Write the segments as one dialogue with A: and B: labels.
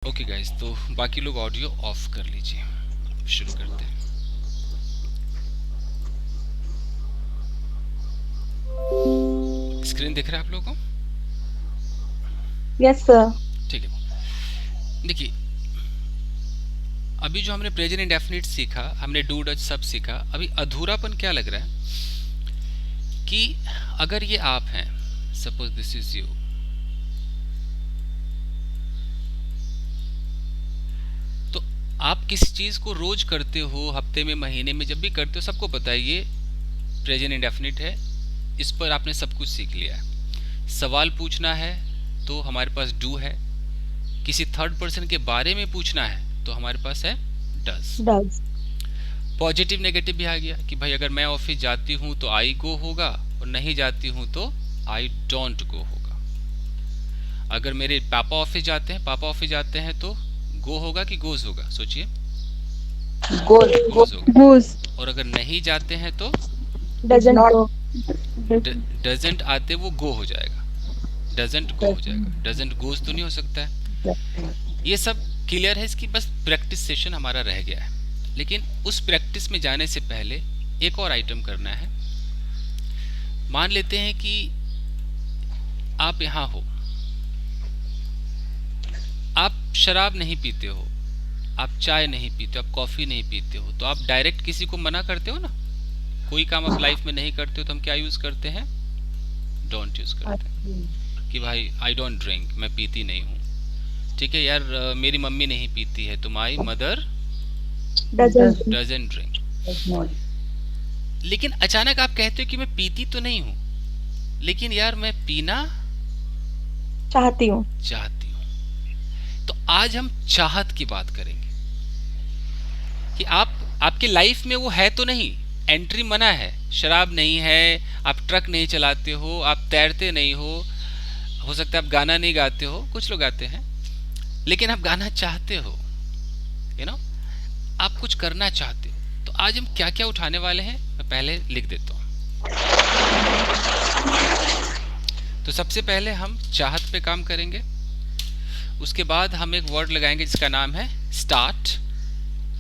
A: Okay guys, तो बाकी लोग ऑडियो ऑफ कर लीजिए। शुरू करते हैं। स्क्रीन दिख रहा है आप लोगों को?
B: Yes sir.
A: ठीक है। देखिए, अभी जो हमने प्रेजेंट इंडेफिनिट सीखा, हमने डू डज सब सीखा। अभी अधूरापन क्या लग रहा है कि अगर ये आप हैं, सपोज दिस इज यू, तो आप किसी चीज को रोज करते हो, हफ्ते में, महीने में, जब भी करते हो, सबको पता है ये प्रेजेंट इंडेफिनिट है। इस पर आपने सब कुछ सीख लिया है। सवाल पूछना है तो हमारे पास डू है। किसी थर्ड पर्सन के बारे में पूछना है तो हमारे पास है डज।
B: डज।
A: पॉजिटिव नेगेटिव भी आ गया कि भाई अगर मैं ऑफिस जाती हूँ तो आई गो होगा, और नहीं जाती हूँ तो आई डोंट गो होगा। अगर मेरे पापा ऑफिस जाते हैं तो गो होगा कि गोज होगा? सोचिए।
B: गोज।
A: गोज होगा।
B: गोज।
A: और अगर नहीं जाते हैं तो
B: डजंट गो।
A: डजेंट आते वो गो हो जाएगा, डजेंट गो हो जाएगा, डजेंट गोज तो नहीं हो सकता है। ये सब क्लियर है, इसकी बस प्रैक्टिस सेशन हमारा रह गया है। लेकिन उस प्रैक्टिस में जाने से पहले एक और आइटम करना है। मान लेते हैं कि आप यहाँ हो, आप शराब नहीं पीते हो, आप चाय नहीं पीते हो, आप कॉफ़ी नहीं पीते हो, तो आप डायरेक्ट किसी को मना करते हो ना। कोई काम आप लाइफ में नहीं करते हो तो हम क्या यूज़ करते हैं? डोंट यूज़ करते हैं कि भाई आई डोंट ड्रिंक, मैं पीती नहीं हूँ। ठीक है यार, मेरी मम्मी नहीं पीती है तो माई मदर डजंट ड्रिंक। लेकिन अचानक आप कहते हो कि मैं पीती तो नहीं हूं, लेकिन यार मैं पीना
B: चाहती हूँ।
A: चाहती हूं। तो आज हम चाहत की बात करेंगे कि आप, आपके लाइफ में वो है तो नहीं, एंट्री मना है, शराब नहीं है, आप ट्रक नहीं चलाते हो, आप तैरते नहीं हो सकता है आप गाना नहीं गाते हो, कुछ लोग गाते हैं, लेकिन आप गाना चाहते हो, यू नो, आप कुछ करना चाहते हो। तो आज हम क्या क्या उठाने वाले हैं, मैं पहले लिख देता हूं। तो सबसे पहले हम चाहत पे काम करेंगे। उसके बाद हम एक वर्ड लगाएंगे जिसका नाम है स्टार्ट,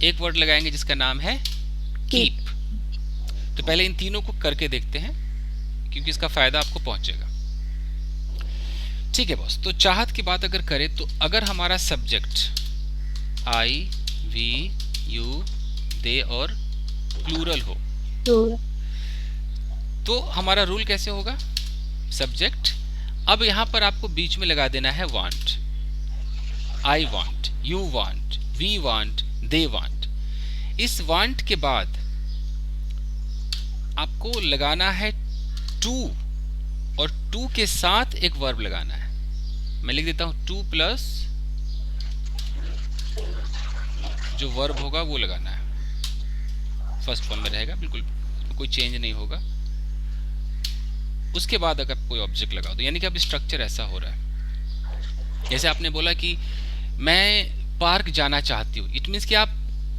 A: एक वर्ड लगाएंगे जिसका नाम है कीप। तो पहले इन तीनों को करके देखते हैं, क्योंकि इसका फायदा आपको पहुंचेगा। ठीक है बॉस, तो चाहत की बात अगर करें तो अगर हमारा सब्जेक्ट आई, वी, यू, दे और प्लूरल हो तो हमारा रूल कैसे होगा? सब्जेक्ट, अब यहां पर आपको बीच में लगा देना है want. I want, you want, we want, they want. इस वांट के बाद आपको लगाना है टू, और टू के साथ एक वर्ब लगाना है। मैं लिख देता हूं टू प्लस जो वर्ब होगा वो लगाना है। फर्स्ट फॉर्म में रहेगा, बिल्कुल कोई चेंज नहीं होगा। उसके बाद अगर कोई ऑब्जेक्ट लगा दो, यानी कि अब स्ट्रक्चर ऐसा हो रहा है, जैसे आपने बोला कि मैं पार्क जाना चाहती हूँ, इट मीन्स कि आप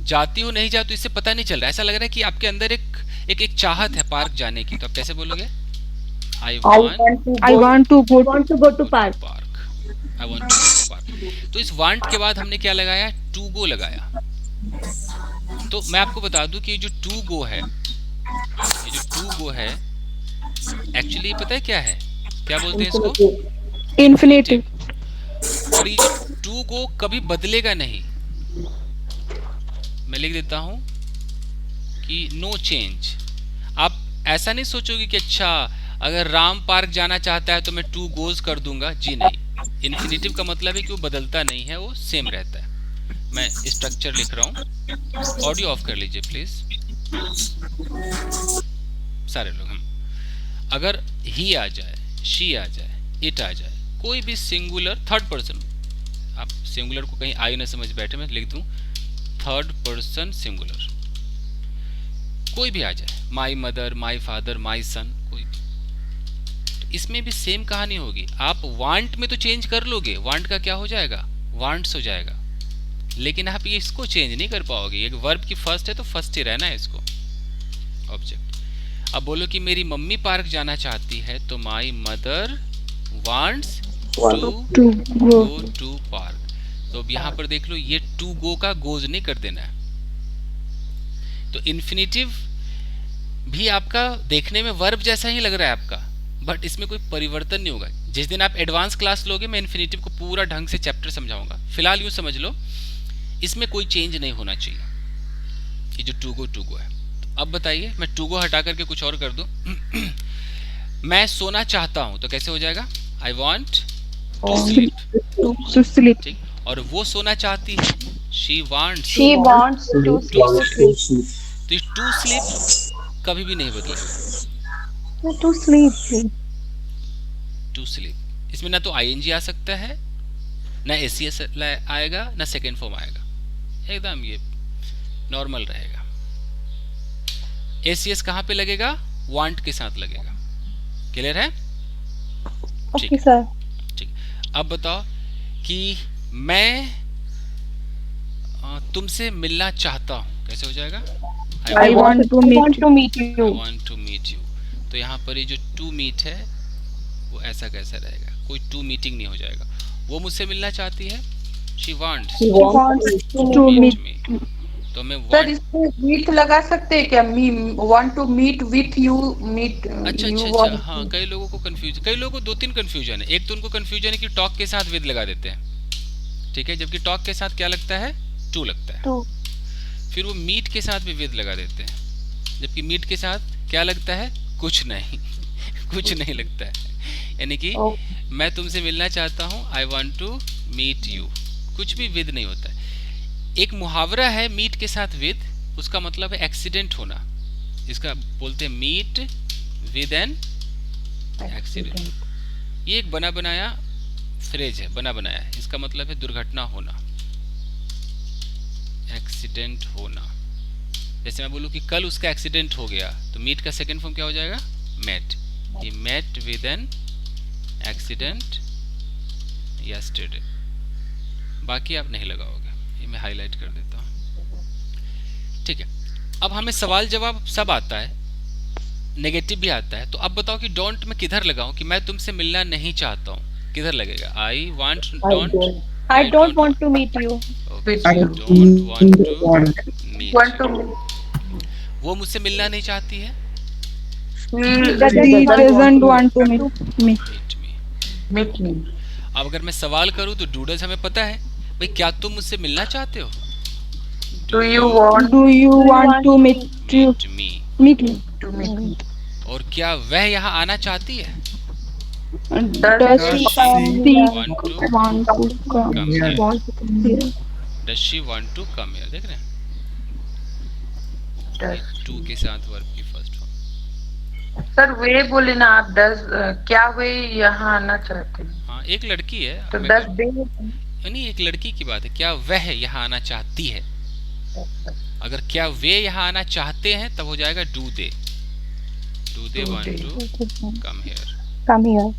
A: जाती हो नहीं जाती हो इससे पता नहीं चल रहा है। ऐसा लग रहा है कि आपके अंदर एक चाहत है पार्क जाने की। तो आप कैसे बोलोगे? I
B: want to go to park.
A: Park, I want to go to park. तो इस वांट के बाद हमने क्या लगाया? टू गो लगाया। तो मैं आपको बता दूं कि ये जो टू गो है, ये जो टू गो है, एक्चुअली पता है क्या है? क्या बोलते हैं इसको?
B: इन्फिनेटिव।
A: इन्फिनेटिव। और ये जो टू गो कभी बदलेगा नहीं। मैं लिख देता हूं कि नो चेंज। आप ऐसा नहीं सोचोगे कि अच्छा अगर राम पार्क जाना चाहता है तो मैं टू गोज कर दूंगा, जी नहीं। इन्फिनेटिव का मतलब है कि वो बदलता नहीं है, वो सेम रहता है। मैं स्ट्रक्चर लिख रहा हूं, ऑडियो ऑफ कर लीजिए प्लीज सारे लोग। हम अगर ही आ जाए, शी आ जाए, इट आ जाए, कोई भी सिंगुलर थर्ड पर्सन, आप सिंगुलर को कहीं आई ना समझ बैठे, मैं लिख दूं थर्ड पर्सन सिंगुलर, कोई भी आ जाए, माई मदर, माई फादर, माई सन, कोई भी। तो इसमें भी सेम कहानी होगी। आप वांट में तो चेंज कर लोगे, वांट का क्या हो जाएगा? वांट्स हो जाएगा। लेकिन आप ये इसको चेंज नहीं कर पाओगे। ये वर्ब की फर्स्ट है तो फर्स्ट ही रहना है इसको, ऑब्जेक्ट। अब बोलो कि मेरी मम्मी पार्क जाना चाहती है तो my mother wants to
B: to go.
A: Go to park. तो अब यहाँ पर देख लो, ये टू गो का गोज नहीं कर देना है। तो इन्फिनेटिव भी आपका देखने में वर्ब जैसा ही लग रहा है आपका, बट इसमें कोई परिवर्तन नहीं होगा। जिस दिन आप एडवांस क्लास लोगे, मैं इन्फिनेटिव को पूरा ढंग से चैप्टर समझाऊंगा। फिलहाल यूँ समझ लो, इसमें कोई चेंज नहीं होना चाहिए, ये जो टू गो है। तो अब बताइए, मैं टू गो हटा करके कुछ और कर दूं। मैं सोना चाहता हूं, तो कैसे हो जाएगा? I want to sleep.
B: To sleep.
A: ठीक, और वो सोना चाहती है, she wants
B: She wants to
A: to
B: sleep.
A: Sleep. तो टू स्लीप कभी भी नहीं बदलेगा।
B: To sleep.
A: टू स्लीप, इसमें ना तो आईएनजी आ सकता है, ना एसीएस आएगा, ना सेकेंड फॉर्म आएगा, एकदम ये नॉर्मल रहेगा। एसीएस कहाँ पे लगेगा? वांट के साथ लगेगा। क्लियर है?
B: Okay, sir.
A: ठीक, अब बताओ कि मैं तुमसे मिलना चाहता हूँ, कैसे हो जाएगा?
B: I want to meet
A: I
B: you.
A: Want to meet you. तो यहाँ पर ये जो टू मीट है वो ऐसा कैसा रहेगा? कोई टू मीटिंग नहीं हो जाएगा। वो मुझसे मिलना चाहती है, she wants
B: She wants to meet.
A: मी। तो मैं
C: सर
A: want,
C: इसमें मीट लगा सकते हैं क्या? Me want to meet with you, meet
A: अच्छा
C: यू
A: अच्छा अच्छा,
C: वांट।
A: हाँ, कई लोगों को कंफ्यूज, कई लोगों को दो तीन कंफ्यूजन है। एक तो उनको कंफ्यूजन है कि टॉक के साथ विद लगा देते हैं, ठीक है, जबकि टॉक के साथ क्या लगता है? टू लगता है।
B: To.
A: फिर वो मीट के साथ भी विद लगा देते हैं, जबकि मीट के साथ क्या लगता है? कुछ नहीं। कुछ नहीं लगता है। यानी कि मैं तुमसे मिलना चाहता हूँ, I want to meet you, कुछ भी विद नहीं होता है। एक मुहावरा है मीट के साथ विद, उसका मतलब है एक्सीडेंट होना। इसका बोलते हैं मीट विद एन एक्सीडेंट। ये एक बना बनाया फ्रेज है, बना बनाया है। इसका मतलब है दुर्घटना होना, एक्सीडेंट होना। जैसे मैं बोलूँ कि कल उसका एक्सीडेंट हो गया, तो मीट का सेकंड फॉर्म क्या हो जाएगा? Met. He met with an accident yesterday. बाकी आप नहीं लगाओगे, ये मैं हाईलाइट कर देता हूँ, ठीक है। अब हमें सवाल जवाब सब आता है, नेगेटिव भी आता है। तो अब बताओ कि डोंट मैं किधर लगाऊं कि मैं तुमसे मिलना नहीं चाहता हूं? किधर लगेगा? I want don't,
B: I don't want to meet you.
A: I don't want to meet.
C: Want to
A: वो मुझसे मिलना नहीं चाहती है,
B: She doesn't want to meet me.
A: Meet me.
C: Meet me.
A: अब अगर मैं सवाल करूं तो डूडल्स हमें पता है भाई, क्या तुम मुझसे मिलना चाहते हो?
C: Do you want
B: Do you want to meet
A: meet me.
B: meet me?
C: To meet me?
A: और क्या वह यहाँ आना चाहती है?
B: Does she
A: want to
B: want to come?
A: come here?
B: Want to come here?
A: Does she want to come here? देख रहे हैं, टू के साथ वर्ब की फर्स्ट फॉर्म।
C: सर वे बोले ना आप, डज क्या वे यहाँ आना चाहते हैं?
A: हाँ, एक लड़की है,
C: तो
A: मैं
C: डज
A: कहूँ-
C: दे।
A: नहीं, एक लड़की की बात है, क्या वह यहाँ आना चाहती है? अगर क्या वे यहाँ आना चाहते हैं तब हो जाएगा do they. Do they
C: Do
A: want
C: they?
A: To come here?
B: Come here.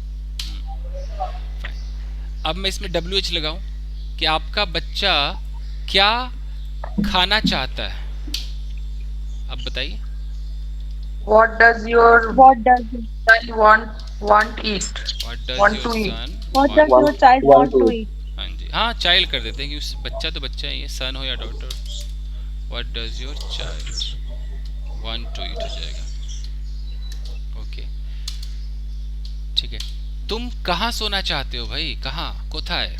A: अब मैं इसमें WH लगाऊं कि आपका बच्चा क्या खाना चाहता है? अब बताइए।
C: What does your
B: What does
C: child want eat?
A: What does
C: Want
A: your
C: to eat.
A: son
B: What
A: want?
B: does your child want to eat?
A: हाँ जी, हाँ, चाइल्ड कर देते हैं कि बच्चा तो बच्चा ही है, सन हो या daughter. What does your child want to eat हो जाएगा। ओके, ठीक है। तुम कहाँ सोना चाहते हो भाई? कहाँ? कोथाय?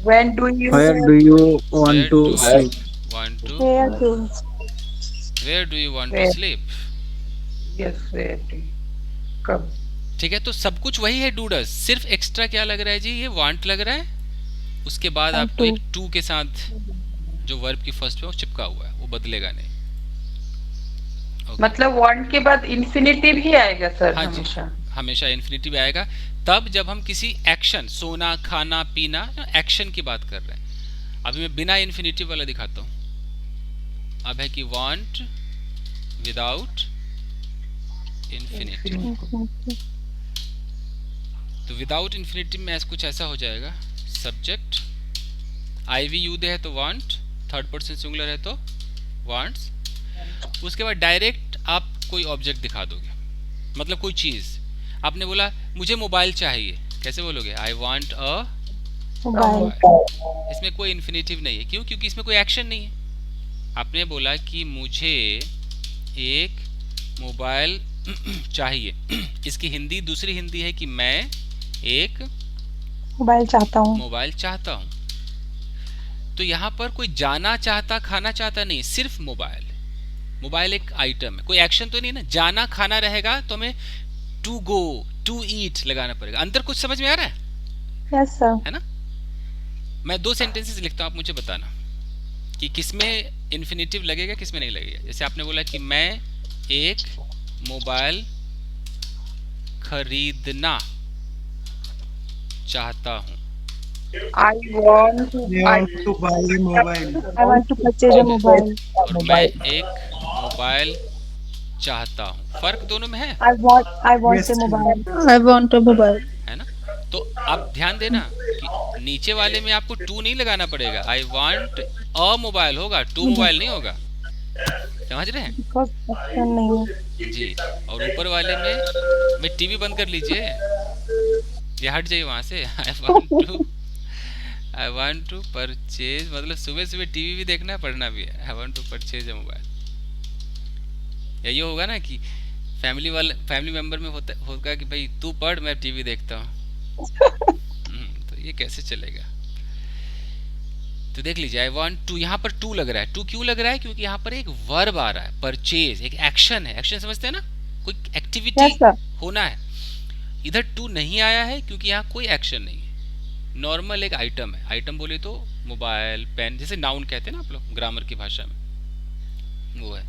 C: When do you
D: Where do you want
A: Where
D: to
A: do
D: sleep?
A: you want to?
B: Where to?
A: Where do you want to
C: Where?
A: sleep?
C: Yes, where do you come?
A: ठीक है, तो सब कुछ वही है डूडस, सिर्फ एक्स्ट्रा क्या लग रहा है जी? ये वांट लग रहा है, उसके बाद
B: And
A: आपको
B: to.
A: एक टू के साथ जो वर्ब की फर्स्ट में वो चिपका हुआ है, वो बदलेगा नहीं। Okay.
C: मतलब want के बाद इंफिनिटिव ही आएगा सर
A: हाँ जी,
C: हमेशा?
A: हमेशा इन्फिनिटिव आएगा तब जब हम किसी एक्शन, सोना, खाना, पीना, एक्शन की बात कर रहे हैं। अभी मैं बिना इन्फिनिटिव वाला दिखाता हूँ। अब है कि वांट विदाउट इन्फिनिटिव। तो विदाउट इन्फिनिटिव में कुछ ऐसा हो जाएगा, सब्जेक्ट आईवी यू दे है तो वांट, थर्ड पर्सन सिंगुलर है तो वांट्स, उसके बाद डायरेक्ट आप कोई ऑब्जेक्ट दिखा दोगे, मतलब कोई चीज़। आपने बोला मुझे मोबाइल चाहिए, कैसे बोलोगे? I want a
B: mobile.
A: इसमें कोई इन्फिनेटिव नहीं है, क्यों? क्योंकि इसमें कोई एक्शन नहीं है। आपने बोला कि मुझे एक मोबाइल चाहिए। इसकी हिंदी, दूसरी हिंदी है कि मैं एक
B: मोबाइल चाहता हूँ।
A: मोबाइल चाहता हूँ। तो यहाँ पर कोई जाना चाहता, खाना चाहता नहीं, सिर्फ मोबाइल। मोबाइल एक आइटम है, कोई एक्शन तो नहीं ना। जाना खाना रहेगा तो हमें टू गो, टू ईट लगाना पड़ेगा। अंतर कुछ समझ में आ रहा है?
B: Yes sir.
A: है ना? मैं 2 सेंटेंसेस लिखता हूँ, आप मुझे बताना कि किसमें इन्फिनेटिव लगेगा, किसमें नहीं लगेगा। जैसे आपने बोला कि मैं एक मोबाइल खरीदना चाहता हूँ।
C: I want to
D: I want to buy a mobile.
B: I want to purchase a mobile.
A: और मैं एक मोबाइल चाहता हूँ। फर्क दोनों में है,
B: I want
D: Yes,
B: a
D: sir.
B: Mobile. I want a mobile.
A: है ना? तो आप ध्यान देना कि नीचे वाले में आपको टू नहीं लगाना पड़ेगा। आई वांट अ मोबाइल होगा, टू मोबाइल नहीं होगा। समझ रहे हैं?
B: बिकॉज़ ऑप्शन नहीं है।
A: जी। और ऊपर वाले में टीवी बंद कर लीजिए, ये हट जाइए वहां से। आई वांट टू परचेज, मतलब सुबह सुबह टीवी भी देखना है, पढ़ना भी है। I want to purchase a mobile. यही होगा ना कि फैमिली मेंबर में होगा कि भाई तू पढ़, मैं टीवी देखता हूँ। तो ये कैसे चलेगा? तो देख लीजिए, आई वांट टू, यहाँ पर टू लग रहा है। टू क्यों लग रहा है? क्योंकि यहाँ पर एक वर्ब आ रहा है, परचेज, एक एक्शन है। एक्शन समझते हैं ना, कोई एक्टिविटी
B: यस सर।
A: होना है। इधर टू नहीं आया है क्योंकि यहाँ कोई एक्शन नहीं है, नॉर्मल एक आइटम है। आइटम बोले तो मोबाइल, पेन, जैसे नाउन कहते हैं ना आप लोग ग्रामर की भाषा में, वो है।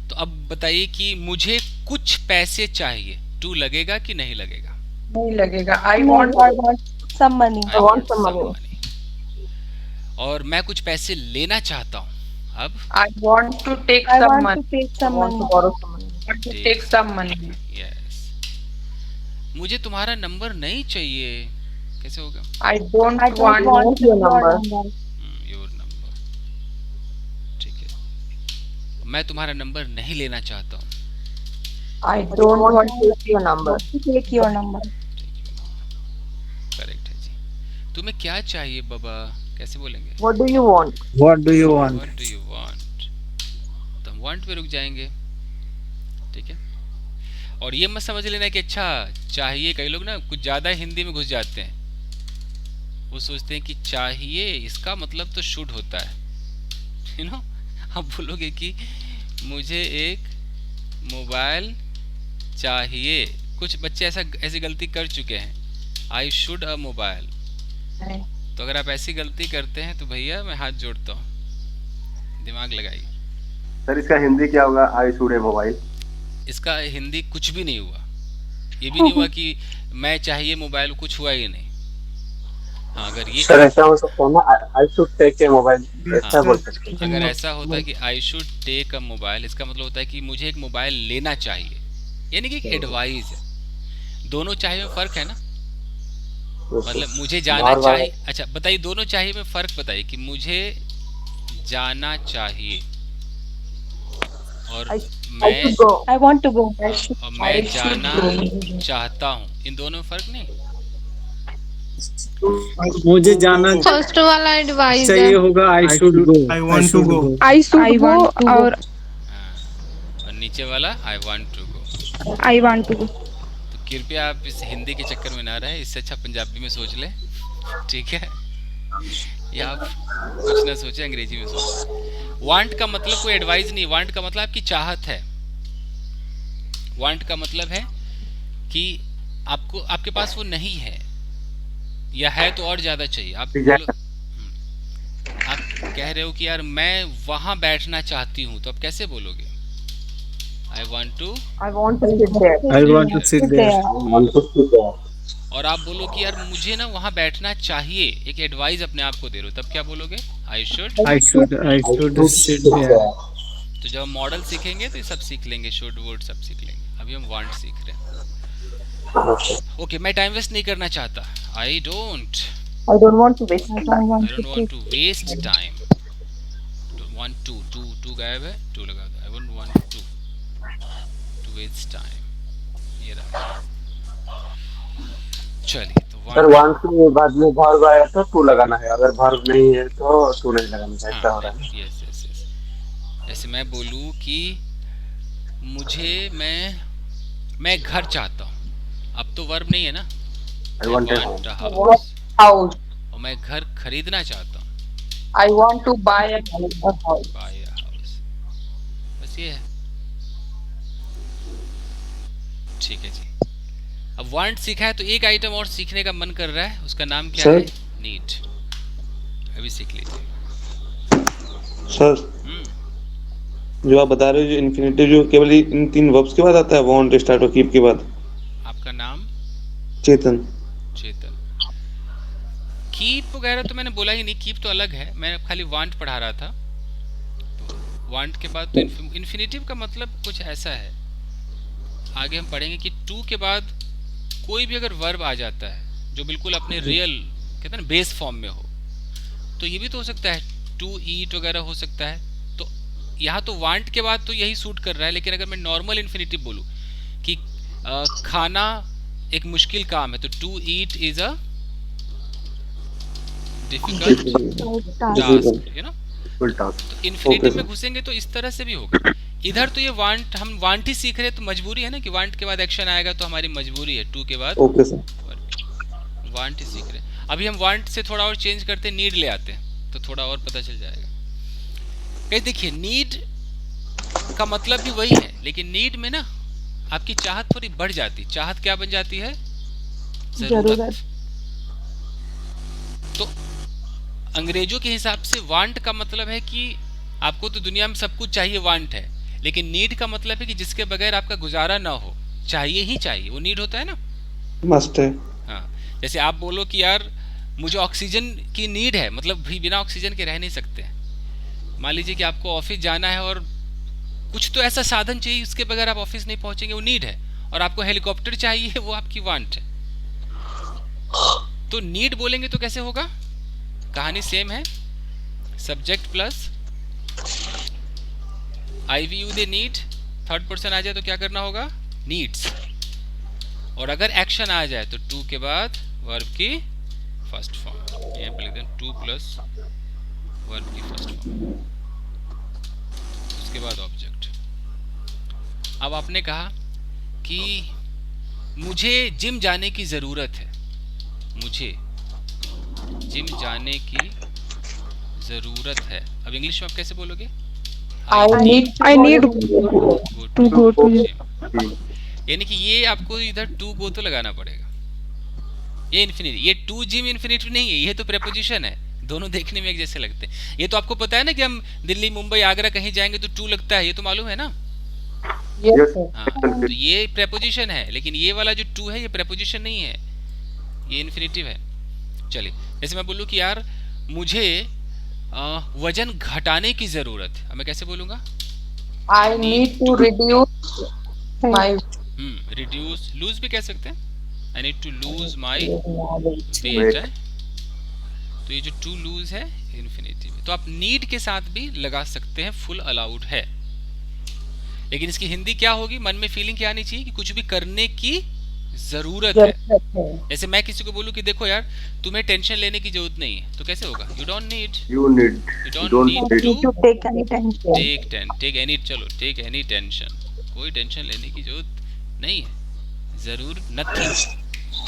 A: तो अब बताइए कि मुझे कुछ पैसे चाहिए, टू लगेगा कि नहीं लगेगा?
C: नहीं लगेगा। I
B: I
C: want
B: want some money.
A: I want some money। और मैं कुछ पैसे लेना चाहता हूँ। अब
C: I want to take
B: I
C: some
B: want to
C: money.
B: Take some money.
C: Want to take some money.
A: Yes. मुझे तुम्हारा नंबर नहीं चाहिए, कैसे होगा?
C: I don't
B: I don't
C: want
B: want your number.
A: Your number, ठीक है। मैं तुम्हारा नंबर नहीं लेना चाहता हूँ।
C: I don't want to take your number.
B: Take your number.
A: Correct है जी। तुम्हें क्या चाहिए बाबा, कैसे बोलेंगे?
C: What do you want?
D: What do you want?
A: What do you want? तो हम वांट पे रुक जाएंगे, ठीक है। और ये मत समझ लेना कि अच्छा चाहिए, कई लोग ना कुछ ज्यादा हिंदी में घुस जाते हैं। वो सोचते हैं कि चाहिए इसका मतलब तो शुड होता है, यू नो। आप बोलोगे कि मुझे एक मोबाइल चाहिए, कुछ बच्चे ऐसी गलती कर चुके हैं, आई शुड अ मोबाइल। तो अगर आप ऐसी गलती करते हैं तो भैया मैं हाथ जोड़ता हूँ, दिमाग लगाइए।
E: सर इसका हिंदी क्या होगा? I should A mobile.
A: इसका हिंदी कुछ भी नहीं हुआ, ये भी नहीं हुआ कि मैं चाहिए मोबाइल, कुछ हुआ ही नहीं। हाँ, अगर ये
E: सर ऐसा हो सकता है ना, I should take a mobile, ऐसा बोल सकते हैं।
A: अगर ऐसा होता है कि I should take a mobile, इसका मतलब होता है कि मुझे एक मोबाइल लेना चाहिए, यानी कि एक एडवाइस है। दोनों चाहिए में फर्क है ना, मतलब मुझे जाना चाहिए। अच्छा बताइए, दोनों चाहिए में फर्क बताइए कि मुझे जाना चाहिए और मैं
B: आई वांट टू गो।
A: और मैं जाना चाहता हूँ, इन दोनों में फर्क नहीं।
D: मुझे जाना
F: फर्स्ट वाला एडवाइस
D: चाहिए
F: है।
D: होगा, I should go. I want to go.
B: I should go और
A: हाँ, और नीचे वाला I want to go.
B: I want to go.
A: तो कृपया आप इस हिंदी के चक्कर में ना रहे, इससे अच्छा पंजाबी में सोच ले, ठीक है? या आप कुछ ना सोचे, अंग्रेजी में सोचे। वांट का मतलब कोई एडवाइस नहीं, वांट का मतलब आपकी चाहत है। वांट का मतलब है कि आपको, आपके पास वो नहीं है, या है तो और ज्यादा चाहिए। आप बोलो, आप कह रहे हो कि यार मैं वहां बैठना चाहती हूँ, तो आप कैसे बोलोगे? I want to
C: I want to sit there.
D: I want to sit there.
A: और आप बोलो कि यार मुझे ना वहां बैठना चाहिए, एक एडवाइस अपने आप को दे रहे हो, तब क्या बोलोगे? I should.
D: I should sit there.
A: तो जब हम मॉडल सीखेंगे तो ये सब सीख लेंगे, शुड वुड सब सीख लेंगे। अभी हम वांट सीख रहे हैं। ओके, मैं टाइम वेस्ट नहीं करना चाहता। I don't
C: I don't want to waste
B: I
C: time.
B: Don't
A: I
B: want
A: don't
B: to
A: want
B: take.
A: To waste time. Don't want to, to गायब है, टू लगा दो। I don't want to waste time, ये रहा। चलिए, तो
E: सर
A: वांट।
E: वांट के बाद में वर्ब आया तो टू लगाना है, अगर वर्ब नहीं है तो टू नहीं लगाना है, ऐसा
A: हाँ
E: हो रहा है।
A: Yes yes yes. जैसे मैं बोलूँ कि मुझे मैं घर चाहता हूँ, अब तो वर्ब नहीं है ना,
E: I
A: I
E: want a
A: want a
E: home.
A: House,
C: house.
A: और मैं घर खरीदना चाहता हूँ,
C: I want to buy a house.
A: Buy a house. बस ये है। ठीक है जी। अब वांट सीखा है तो एक आइटम और सीखने का मन कर रहा है, उसका नाम क्या
F: सर?
A: है? नीड। अभी सीख लीजिए।
F: सर,
A: हम्म।
F: जो आप बता रहे हो, जो इन्फिनेटिव जो केवल इन 3 वर्ब्स के बाद आता है, वांट, स्टार्ट और कीप के बाद?
A: आपका नाम?
F: चेतन।
A: चेतन। कीप वगैरह तो मैंने बोला ही नहीं, कीप तो अलग है, मैं खाली वांट पढ़ा रहा था। वांट के बाद तो इन्फिनेटिव का मतलब कुछ ऐसा है, आगे हम पढ़ेंगे कि टू के बाद कोई भी अगर वर्ब आ जाता है जो बिल्कुल अपने रियल कहते हैं ना बेस फॉर्म में हो, तो ये भी तो हो सकता है, टू ईट वगैरह हो सकता है। तो यहाँ तो वांट के बाद तो यही सूट कर रहा है, लेकिन अगर मैं नॉर्मल इन्फिनेटिव बोलूँ कि खाना एक मुश्किल काम है, तो to eat is a difficult task, you know.
E: Full task.
A: तो इन्फिनेटिव
F: Okay,
A: में
F: sir.
A: घुसेंगे तो इस तरह से भी होगा। इधर तो ये वांट, हम वांट ही सीख रहे हैं, तो मजबूरी है ना कि वांट के बाद एक्शन आएगा, तो हमारी मजबूरी है टू के बाद
F: ओके सर।
A: वांट ही सीख रहे हैं। अभी हम वांट से थोड़ा और चेंज करते हैं, नीड ले आते हैं, तो थोड़ा और पता चल जाएगा। कहीं देखिए, नीड का मतलब भी वही है, लेकिन नीड में ना आपकी चाहत थोड़ी बढ़ जाती। चाहत क्या बन जाती है? जरूरत। तो अंग्रेजों के हिसाब से वांट का मतलब है कि आपको तो दुनिया में सब कुछ चाहिए, वांट है, लेकिन नीड का मतलब है कि जिसके बगैर आपका गुजारा ना हो, चाहिए ही चाहिए, वो नीड होता है ना।
F: मस्ट है।
A: हाँ, जैसे आप बोलो कि यार मुझे ऑक्सीजन की नीड है, मतलब भी बिना ऑक्सीजन के रह नहीं सकते। मान लीजिए कि आपको ऑफिस जाना है और कुछ तो ऐसा साधन चाहिए, उसके बगैर आप ऑफिस नहीं पहुंचेंगे, वो नीड है। और आपको हेलीकॉप्टर चाहिए, वो आपकी वांट है। तो नीड बोलेंगे तो कैसे होगा? कहानी सेम है, subject plus I we you they need, third person आ जाए तो क्या करना होगा? नीड्स। और अगर एक्शन आ जाए तो टू के बाद वर्ब की फर्स्ट फॉर्म, यहाँ पे लिखते हैं टू प्लस वर्ब की फर्स्ट फॉर्म, उसके बाद ऑब्जेक्ट। अब आपने कहा कि मुझे जिम जाने की ज़रूरत है, मुझे जिम जाने की ज़रूरत है। अब इंग्लिश में आप कैसे बोलोगे?
C: I need
B: to go to
A: gym. यानी कि ये आपको इधर टू गो तो लगाना पड़ेगा। ये इन्फिनिटी, ये टू जिम इन्फिनिटी नहीं है, ये तो प्रेपोजिशन है, दोनों देखने में एक जैसे लगते हैं। ये तो आपको पता है ना कि हम दिल्ली मुंबई आगरा कहीं जाएंगे तो टू लगता है, ये तो मालूम है ना।
C: Yes, sir.
A: हाँ, तो ये प्रेपोजिशन है, लेकिन ये वाला जो टू है ये प्रेपोजिशन नहीं है, ये इन्फिनिटिव है। चलिए, जैसे मैं बोलूँ कि यार मुझे वजन घटाने की जरूरत है, अब मैं कैसे बोलूँगा?
C: I need to reduce my
A: reduce, lose भी कह सकते हैं। I need to lose my weight है, तो ये जो टू लूज है इन्फिनिटिव है। तो आप नीड के साथ भी लगा सकते हैं, फुल अलाउड है। लेकिन इसकी हिंदी क्या होगी? मन में फीलिंग क्या आनी चाहिए कि कुछ भी करने की जरूरत है। जैसे मैं किसी को बोलूं कि देखो यार तुम्हें टेंशन लेने की जरूरत नहीं है, तो कैसे होगा? You don't need
E: You need.
A: You
E: Don't
A: don't need
E: need.
A: To
B: take any tension.
A: Take any, चलो टेक एनी टेंशन, कोई टेंशन लेने की जरूरत नहीं है, जरूर नथिंग।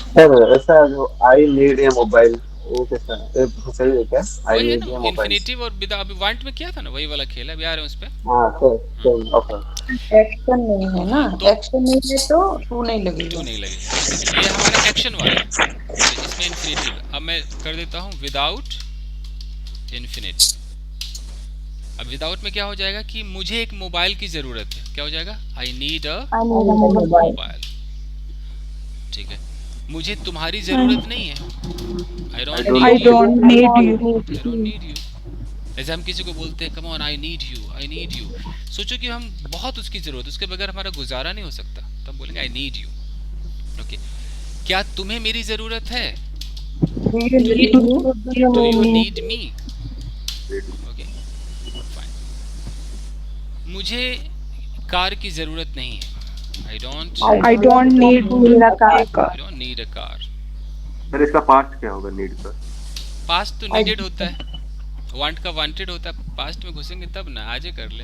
E: सर ऐसा जो आई नीड ए मोबाइल, वो कैसा है? सही है क्या? आई
A: वही है
E: नीड ए
A: ना
E: मोबाइल।
A: इन्फिनिटिव और विद। अभी वांट में क्या था ना, वही वाला खेल है, अभी आ रहे हैं उस पे।
E: हाँ सर, ओके।
C: एक्शन नहीं है ना,
A: तो-
C: एक्शन नहीं है तो टू नहीं
A: टू
C: लगेगा।
A: नहीं लगेगा, ये हमारा एक्शन वाला है, तो इसमें इन्फिनिटिव। अब मैं कर देता हूँ विदाउट इन्फिनिट। अब विदाउट में क्या हो जाएगा कि मुझे एक मोबाइल की जरूरत है, क्या हो जाएगा? I need a mobile. ठीक है, मुझे तुम्हारी जरूरत नहीं है, आई
B: I
A: don't
B: don't need you.
A: I don't need you. जैसे हम किसी को बोलते हैं come on I need you, I need you, सोचो कि हम बहुत उसकी जरूरत है, उसके बगैर हमारा गुजारा नहीं हो सकता, तो हम बोलेंगे आई नीड यू। ओके, क्या तुम्हें मेरी जरूरत है? Do you need me? Okay fine. मुझे कार की जरूरत नहीं है, आई don't
B: I don't need a car.
A: Need a car.
E: Sir इसका पास्ट क्या होगा नीड का?
A: पास्ट तो नीडेड होता है, वांट का वांटेड होता है। पास्ट में घुसेंगे तब ना, आज ही कर ले।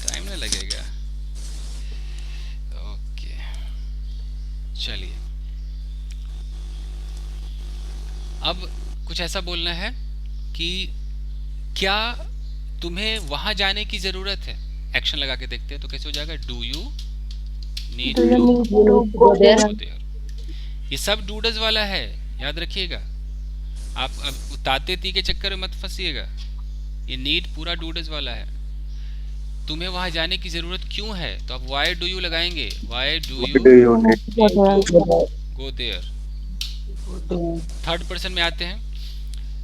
A: टाइम ना लगेगा। ओके चलिए, अब कुछ ऐसा बोलना है कि क्या तुम्हें वहां जाने की जरूरत है। एक्शन लगा के देखते हैं तो कैसे हो जाएगा, do you need to go there. ये सब डूडस वाला है, याद रखिएगा। आप अब ताते ती के चक्कर में मत फंसिएगा, ये नीड पूरा डूडस वाला है। तुम्हें वहां जाने की जरूरत क्यों है, तो आप वाई डू यू लगाएंगे, why do you go there. Third person में आते हैं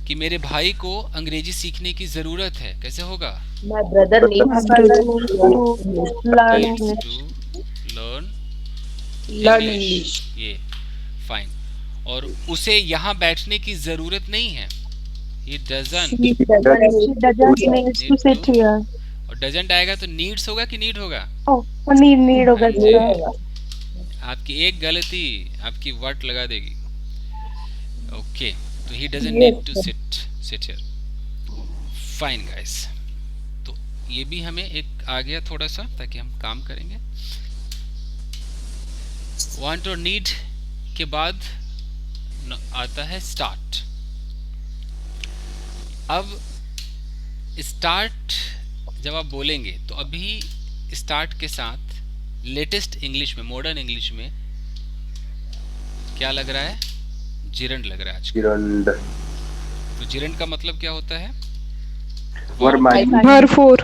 A: कि मेरे भाई को अंग्रेजी सीखने की जरूरत है, कैसे होगा,
G: My brother needs to
A: learn
C: learn English.
A: ये फाइन। और उसे यहाँ बैठने की जरूरत नहीं है, he doesn't
B: needs to sit here.
A: और doesn't आएगा तो needs होगा कि need होगा,
B: Oh, need होगा sir.
A: आपकी एक गलती आपकी वट लगा देगी। ओके तो he doesn't need to sit here। Fine guys, तो ये भी हमें एक आ गया थोड़ा सा, ताकि हम काम करेंगे। want और need के बाद आता है स्टार्ट। अब स्टार्ट जब आप बोलेंगे तो अभी स्टार्ट के साथ लेटेस्ट इंग्लिश में, मॉडर्न इंग्लिश में क्या लग रहा है, जिरंड लग रहा है आजकल।
E: जिरंड,
A: तो जिरंड का मतलब क्या होता है,
B: Verb 4.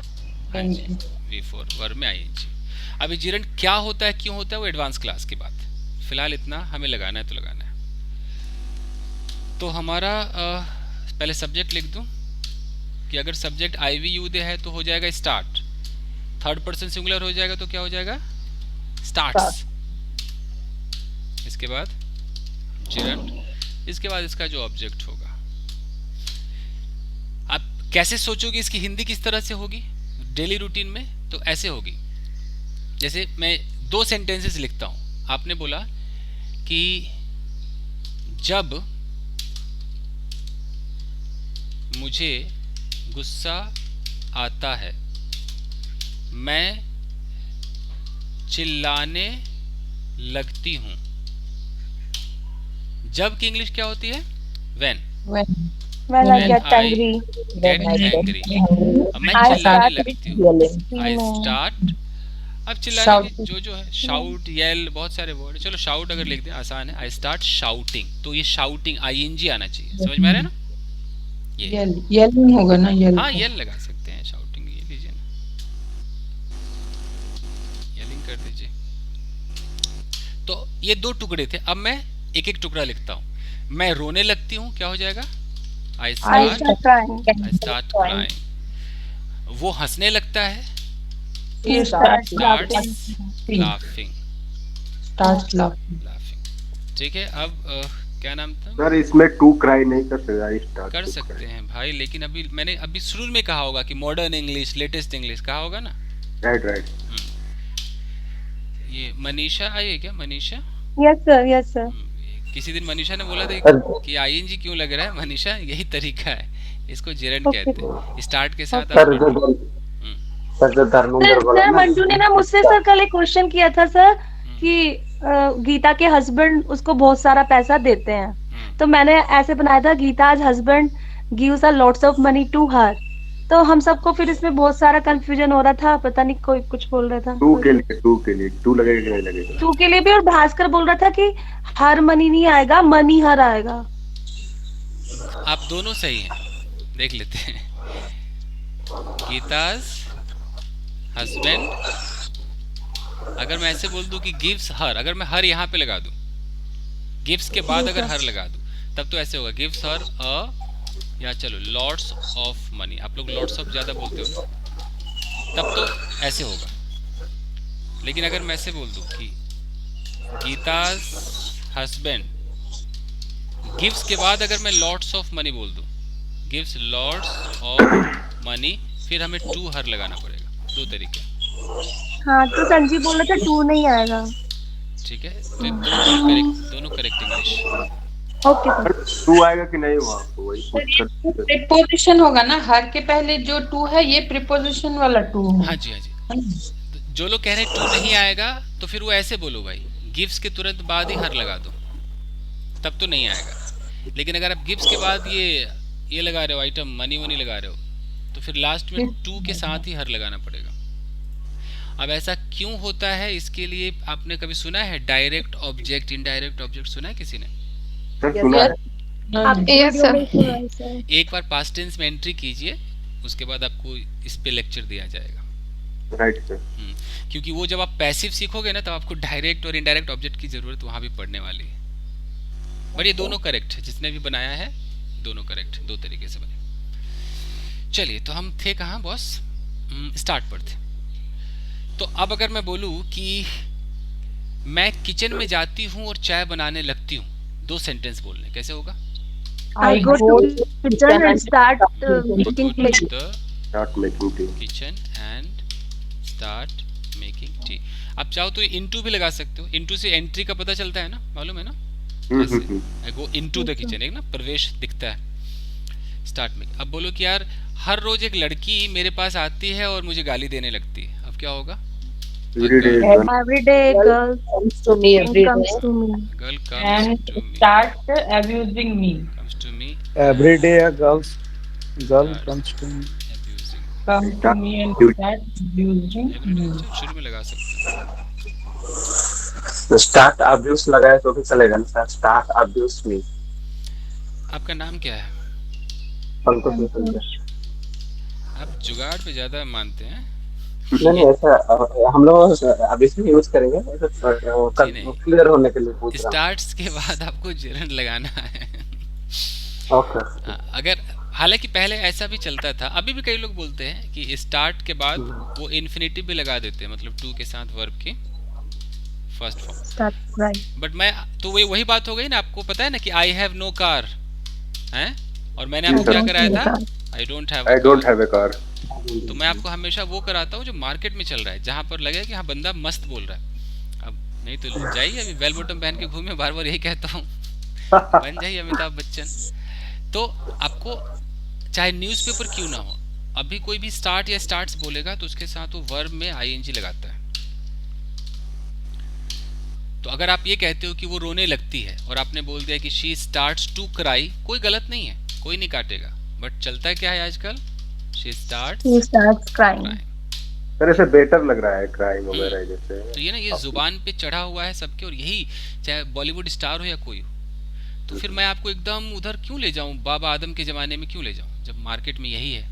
A: हाँ जी, V4 वर्ब में आईएनजी। अभी जिरंड क्या होता है, क्यों होता है, वो एडवांस क्लास की बात। फिलहाल इतना हमें लगाना है तो लगाना है। तो हमारा पहले सब्जेक्ट लिख दूं कि अगर सब्जेक्ट IVU दे है तो हो जाएगा स्टार्ट, थर्ड पर्सन सिंगुलर हो जाएगा तो क्या हो जाएगा, स्टार्ट्स। इसके बाद जिरंड, इसके बाद इसका जो ऑब्जेक्ट होगा। आप कैसे सोचोगे इसकी हिंदी किस तरह से होगी डेली रूटीन में, तो ऐसे होगी जैसे मैं दो सेंटेंसेस लिखता हूं। आपने बोला कि जब मुझे गुस्सा आता है मैं चिल्लाने लगती हूँ। जब की इंग्लिश क्या होती है, when
B: When I get
A: I
B: angry.
A: get angry। अब मैं चिल्लाने लगती हूँ, I start। अब चिल्लाने की जो है शाउट, येल, बहुत सारे वर्ड। चलो शाउट अगर लिख दें आसान है, आई स्टार्ट शाउटिंग। तो ये शाउटिंग ING आना चाहिए, समझ में आ रहा है ना, ये
C: येलिंग होगा ना, येल।
A: हाँ येल लगा सकते हैं, शाउटिंग ये लीजिए ना, येलिंग कर दीजिए। तो ये दो टुकड़े थे, अब मैं एक एक टुकड़ा लिखता हूँ। मैं रोने लगती हूँ, क्या हो जाएगा, आई स्टार्ट क्राइंग। वो हंसने लगता है,
C: स्टार्ट
A: लाफिंग। ठीक है। अब क्या नाम था
E: सर इसमें टू क्राई नहीं कर सकते, आई स्टार्ट
A: कर सकते हैं भाई, लेकिन अभी मैंने अभी शुरू में कहा होगा कि मॉडर्न इंग्लिश, लेटेस्ट इंग्लिश कहा होगा ना।
E: राइट।
A: ये मनीषा आई है क्या, मनीषा?
B: Yes sir.
A: किसी दिन मनीषा ने बोला था कि ING क्यों लग रहा है, मनीषा यही तरीका है, इसको जिरंड कहते हैं। स्टार्ट के साथ
E: सर जो धर्मेंद्र बोला
G: सर
E: ना,
G: मंटू ने ना मुझसे सर कल एक क्वेश्चन किया था सर कि गीता के हस्बैंड उसको बहुत सारा पैसा देते हैं, तो मैंने ऐसे बनाया था गीता's husband gives a lots of money to her। तो हम सबको फिर इसमें बहुत सारा कंफ्यूजन हो रहा था, पता नहीं कोई कुछ बोल रहा था।
E: टू के लिए टू लगेगा कि नहीं लगेगा?
G: टू के लिए भी, और भास्कर बोल रहा था कि हर मनी नहीं आएगा, मनी हर आएगा।
A: आप दोनों सही हैं, देख लेते हैं। गीता's हस्बैंड, अगर मैं ऐसे बोल दूं कि गिव्स हर, अगर मैं हर यहाँ पे लगा दूं, गिव्स के बाद अगर हर लगा दूं, तब तो ऐसे होगा गिव्स हर अ, या चलो लॉट्स ऑफ मनी। आप लोग लॉट्स ऑफ ज्यादा बोलते हो ना, तब तो ऐसे होगा। लेकिन अगर मैं ऐसे बोल दूं कि गीता's हस्बैंड गिव्स के बाद अगर मैं लॉट्स ऑफ मनी बोल दूं, गिव्स लॉट्स ऑफ मनी, फिर हमें टू हर लगाना पड़ेगा। दो तरीके।
G: हाँ तो संजीव बोल रहे थे टू नहीं आएगा।
A: ठीक है, तो ये दोनों correct English.
G: Okay sir.
E: To आएगा कि नहीं वहाँ पे, वही पूछ कर।
C: प्रिपोजिशन होगा ना, हर के पहले जो टू है ये प्रिपोजिशन वाला टू है।
A: हाँ जी, हाँ जी। तो जो लोग कह रहे हैं टू नहीं आएगा, तो फिर वो ऐसे बोलो भाई, गिव्स के तुरंत बाद ही हर लगा दो, तब तो नहीं आएगा। लेकिन अगर आप गिव्स के बाद ये लगा रहे हो आइटम, मनी वनी लगा रहे हो, तो फिर लास्ट में टू के साथ ही हर लगाना पड़ेगा। अब ऐसा क्यों होता है, इसके लिए आपने कभी सुना है डायरेक्ट ऑब्जेक्ट, इनडायरेक्ट ऑब्जेक्ट सुना है किसी ने?
E: सर सुना है।
G: आप
B: Yes,
G: वीडियो
B: sir.
G: में सुना है सर।
A: एक बार पास्ट टेंस में एंट्री कीजिए, उसके बाद आपको इस पे लेक्चर दिया जाएगा।
E: Right sir.
A: क्योंकि वो जब आप पैसिव सीखोगे ना, तब आपको डायरेक्ट और इनडायरेक्ट ऑब्जेक्ट की जरूरत वहां भी पड़ने वाली है। बट ये दोनों करेक्ट है, जिसने भी बनाया है दोनों करेक्ट, दो तरीके से बने। चलिए, तो हम थे कहाँ बॉस? स्टार्ट पर थे। तो अब अगर मैं बोलूं कि मैं किचन में जाती हूँ और चाय बनाने लगती हूँ, दो सेंटेंस बोलने, कैसे होगा?
G: I go to kitchen and start making
A: Go to
G: tea.
A: the
E: start making tea.
A: kitchen and start making tea। आप चाहो तो इनटू भी लगा सकते हो, इनटू से एंट्री का पता चलता है ना, मालूम है ना? आई गो इनटू द किचन, एक ना प्रवेश दिखता है। स्टार्ट में अब बोलो कि यार हर रोज एक लड़की मेरे पास आती है और मुझे गाली देने लगती है, अब क्या होगा?
G: Every day girl comes to me.
A: Girl
C: And
A: comes to me,
C: start abusing me.
A: comes to me
D: Every day a girl comes to me.
A: abusing।
C: Come to me and start abusing me.
A: शुरू में लगा सकते हो।
E: तो start abuse लगाए तो भी चलेगा ना सर? Start abuse me.
A: आपका नाम क्या है?
E: पंकज मिश्रा।
A: आप जुगाड़ पे ज्यादा मानते हैं।
E: नहीं ऐसा हम लोग अभी से यूज करेंगे,
A: नहीं।
E: क्लियर होने के लिए पूछ रहा
A: स्टार्ट्स के बाद आपको जेरंड लगाना है।
E: हूँ। ओके।
A: अगर हालांकि पहले ऐसा भी चलता था, अभी भी कई लोग बोलते हैं कि स्टार्ट के बाद वो इन्फिनिटिव भी लगा देते हैं, मतलब टू के साथ वर्ब की first form.
G: start crying.
A: But मैं तो वही बात हो गई ना, आपको पता है ना कि आई हैव नो कार है, और मैंने आपको क्या कराया था? I don't
E: have a car.
A: तो मैं आपको हमेशा वो कराता हूँ जो मार्केट में चल रहा है, जहाँ पर लगे कि हाँ बंदा मस्त बोल रहा है। अब नहीं तो जाइए अभी बेल बॉटम पहन के घूमे, बार बार यही कहता हूँ, बन जाइए अमिताभ बच्चन। तो आपको चाहे न्यूज़पेपर क्यों ना हो, अभी कोई भी स्टार्ट या स्टार्ट्स बोलेगा तो उसके साथ वो वर्ब में आईएनजी लगाता है। तो अगर आप ये कहते हो कि वो रोने लगती है और आपने बोल दिया कि शी स्टार्ट्स टू क्राई, कोई गलत नहीं है, कोई नहीं काटेगा। बट चलता क्या है आजकल? She
G: starts crying.
E: सर ऐसे बेटर लग रहा है क्राइम वगैरह जैसे।
A: तो ये ना, ये जुबान पे चढ़ा हुआ है सबके, और यही चाहे बॉलीवुड स्टार हो या कोई हो। तो फिर मैं आपको एकदम उधर क्यों ले जाऊं, बाबा आदम के जमाने में क्यों ले जाऊं, जब मार्केट में यही है?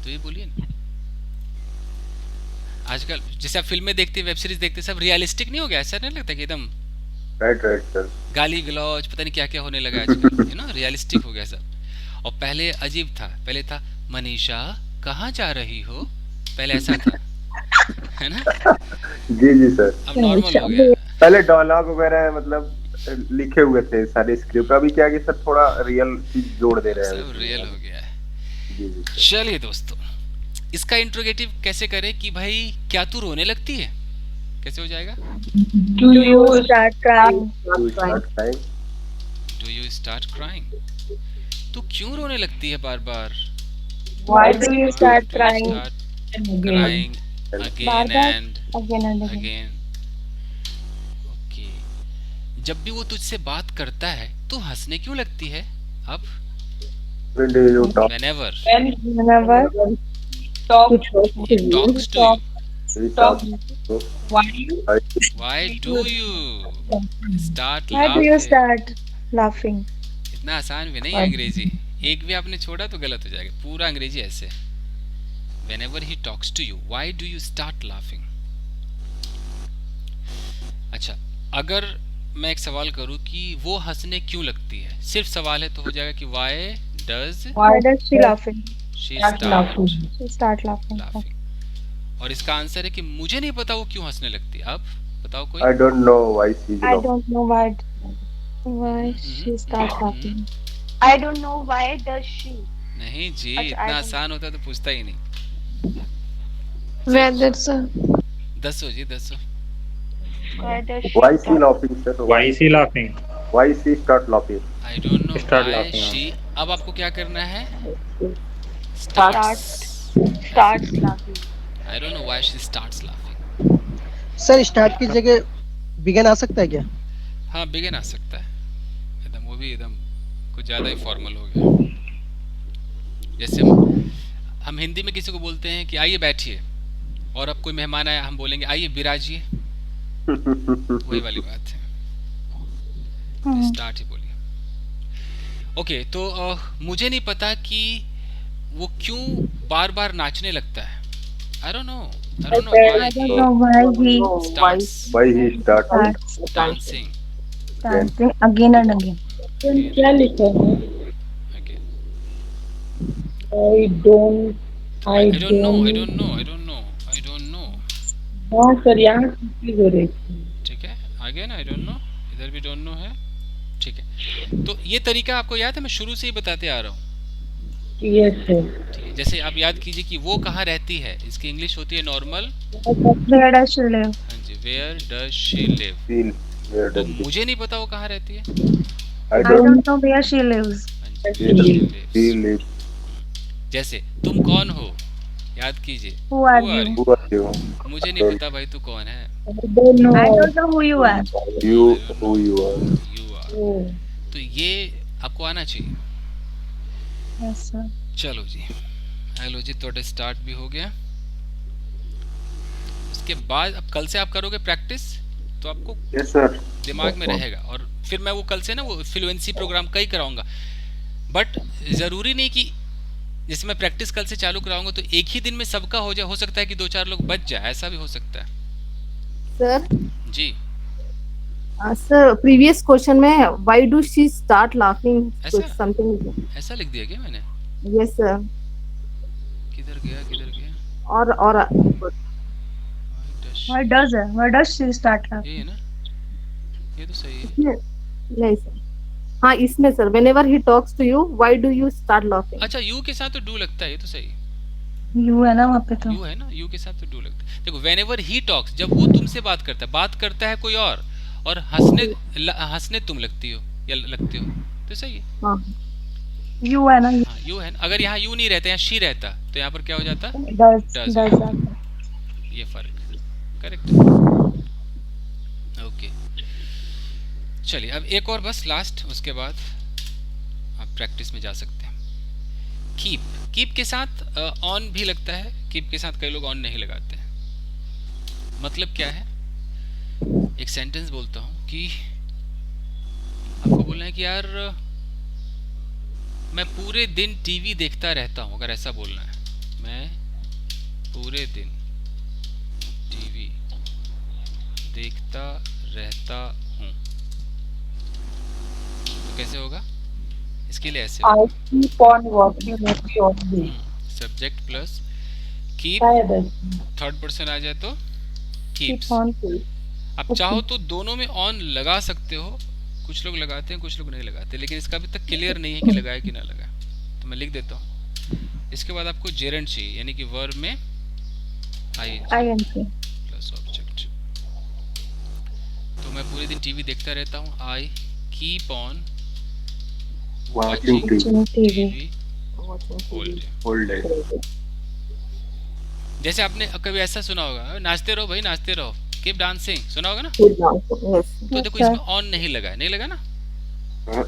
A: तो ये बोलिए ना, आजकल जैसे आप फिल्में देखते, वेब सीरीज देखते, सब रियलिस्टिक नहीं हो गया? ऐसा नहीं लगता कि एकदम
E: राइट सर।
A: गाली गलौज पता नहीं क्या क्या होने लगा आजकल, ना रियलिस्टिक हो गया सब। और पहले अजीब था, पहले था मनीषा कहाँ जा रही हो, पहले ऐसा था, है ना?
E: जी सर।
A: अब नॉर्मल हो गया।
E: पहले डायलॉग वगैरह मतलब लिखे हुए थे सारे स्क्रिप्ट, अभी क्या कि सब थोड़ा रियल चीज जोड़ दे रहे हैं।
A: सब रियल हो गया है।
E: जी जी।
A: चलिए दोस्तों, इसका इंट्रोगेटिव कैसे करें कि भाई क्या तू रोने लगती है, कैसे हो जाएगा?
C: Do you
G: Start crying.
A: Do you start crying? तू क्यों रोने लगती है बार बार?
C: why do you
G: start crying?
A: Crying again
G: बार-बार,
A: and
G: Again and again.
A: Again. Okay, जब भी वो तुझसे बात करता है तो हंसने क्यों लगती है? अब
E: When do you talk?
A: whenever
C: whenever
G: Whenever
C: talk
A: he talks to you,
E: We
C: talk
E: talk.
C: why you
A: why do you start
G: why do you
A: laughing?
G: start laughing?
A: इतना आसान भी नहीं है अंग्रेजी, एक भी आपने छोड़ा तो गलत हो जाएगा। पूरा अंग्रेजी ऐसे, whenever he talks to you, why do you start laughing? अच्छा, अगर मैं एक सवाल करूं कि वो हंसने क्यों लगती है, सिर्फ सवाल है तो हो जाएगा कि why does
G: Why does she laughing?
A: she
C: start
A: start
C: laughing?
G: She start laughing.
A: laughing? और इसका आंसर है कि मुझे नहीं पता वो क्यों हंसने लगती है। अब बताओ कोई।
E: I don't know why she's
G: I
E: laughing.
G: don't know why she start laughing.
H: I don't know why does she.
A: नहीं जी,
G: अच्छा,
A: इतना
G: I don't-
A: आसान होता तो पूछता ही नहीं।
B: Whether, sir.
A: दसो जी दसो।
H: Why does she
E: Why she
H: start?
E: laughing, sir?
D: Why is he laughing?
E: Why she start laughing?
A: I don't know
D: Start
A: why
D: laughing.
A: She. अब आपको क्या करना है?
H: Starts laughing.
A: I don't know why she starts laughing.
I: Sir start की जगह begin आ सकता है क्या?
A: हाँ बिगिन आ सकता है एकदम, वो भी एकदम कुछ ज़्यादा ही फॉर्मल हो गया। जैसे हम हिंदी में किसी को बोलते हैं कि आइए बैठिए, और अब कोई मेहमान आया हम बोलेंगे आइए विराजिए, वही वाली बात है। स्टार्ट ही बोलिए। ओके तो मुझे नहीं पता कि वो क्यों बार बार नाचने लगता है। I don't know
B: I don't know why he
A: starts
E: Why he start?
B: starts
A: dancing
B: dancing again and again.
J: क्या लिखा है?
A: again।
J: I don't
A: I don't know।
J: हाँ सर, यहाँ confuse हो रही थी।
A: ठीक है, अगेन आई डोंट नो, इधर भी डोंट नो है। ठीक है, तो ये तरीका आपको याद है, मैं शुरू से ही बताते आ रहा हूँ।
J: Yes sir.
A: ठीक है, जैसे आप याद कीजिए कि वो कहाँ रहती है, इसकी इंग्लिश होती है normal.
B: Where does she live?
A: हाँ जी, where does she live.
E: Feel. Where
A: तो
E: does he?
A: मुझे नहीं पता वो कहाँ रहती है।
E: I
B: I
E: don't.
B: don't know where she lives.
A: हाँ जी, where she lives।
E: He lives.
A: जैसे तुम कौन हो, याद कीजिए।
B: Who are you?
E: Who are you?
A: मुझे नहीं पता भाई तू कौन है।
J: I don't know.
B: I don't know who you are.
E: You. Who you are?
A: You are.
J: Oh.
A: तो ये आपको आना चाहिए।
B: Yes sir.
A: चलो जी, हेलो जी, थोड़ा स्टार्ट भी हो गया। उसके बाद अब कल से आप करोगे प्रैक्टिस, तो आपको
E: Yes sir.
A: दिमाग में रहेगा, और फिर मैं वो कल से ना वो फ्लुएंसी प्रोग्राम का ही कराऊंगा। बट ज़रूरी नहीं कि जैसे मैं प्रैक्टिस कल से चालू कराऊंगा तो एक ही दिन में सबका हो जाए, हो सकता है कि 2-4 लोग बच जाए, ऐसा भी हो सकता है।
K: सर
A: जी
K: सर प्रीवियस क्वेश्चन में why do she start laughing
A: ऐसा?
K: समथिंग।
A: ऐसा लिख दिया क्या मैंने?
K: Yes sir.
A: किधर गया?
K: और
B: Why does she start laughing?
A: ये है ना, ये तो सही है।
K: नहीं सर, हाँ इसमें sir whenever he talks to you why do you start laughing.
A: अच्छा, यू के साथ तो डू लगता है, ये तो सही।
B: You है ना वहाँ पे तो।
A: यू है ना, यू के साथ तो डू लगता है। देखो whenever he talks, जब वो तुमसे बात करता है कोई और हंसने तुम लगती हो या लगते हो, तो सही है।
K: हाँ
B: You है ना।
A: हाँ, यू है ना। अगर यहाँ यू नहीं रहता, यहाँ शी रहता, तो यहाँ पर क्या हो जाता?
B: Does
A: Does ये फर्क। करेक्ट। ओके, चलिए अब एक और बस लास्ट, उसके बाद आप प्रैक्टिस में जा सकते हैं। कीप के साथ ऑन भी लगता है, कीप के साथ कई लोग ऑन नहीं लगाते हैं। मतलब क्या है, एक सेंटेंस बोलता हूँ कि आपको बोलना है कि यार मैं पूरे दिन टीवी देखता रहता हूँ, अगर ऐसा बोलना है, मैं पूरे दिन टीवी देखता रहता हूँ, तो कैसे होगा? इसके लिए ऐसे
J: I keep on watching movie only.
A: Subject plus keep,
J: शायद ऐसे।
A: थर्ड पर्सन आ जाए तो कीप्स।
B: on.
A: आप चाहो तो दोनों में ऑन लगा सकते हो, कुछ लोग लगाते हैं कुछ लोग नहीं लगाते, लेकिन इसका अभी तक क्लियर नहीं है कि लगाए कि ना लगाए, तो मैं लिख देता हूँ। इसके बाद आपको जेरेंट चाहिए, यानी कि वर्ब में
B: ING
A: प्लस ऑब्जेक्ट। तो मैं पूरे दिन टीवी देखता रहता हूँ, I keep on
E: Watching TV.
A: TV
E: Whole day.
A: जैसे आपने कभी ऐसा सुना होगा, नाचते रहो भाई नाचते रहो, कीप डांसिंग, सुना होगा ना।
K: यस
A: तो देखो इसमें ऑन नहीं लगा ना, और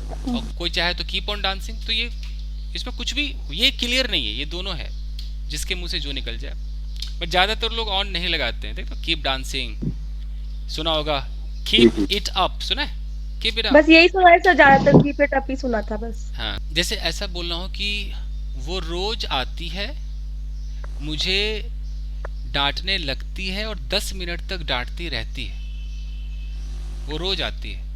A: कोई चाहे तो कीप ऑन डांसिंग, तो ये इसमें कुछ भी ये क्लियर नहीं है, ये दोनों है, जिसके मुंह से जो निकल जाए। बट ज्यादातर लोग ऑन नहीं लगाते हैं। देखो कीप डांसिंग सुना होगा, कीप इट अप सुना है, कीप इट अप।
G: बस यही सुना है सर, ज्यादातर कीप इट अप ही सुना था बस।
A: हाँ, जैसे ऐसा बोलना हो कि वो रोज आती है, मुझे डांटने लगती है और 10 मिनट तक डांटती रहती है। वो रोज आती है।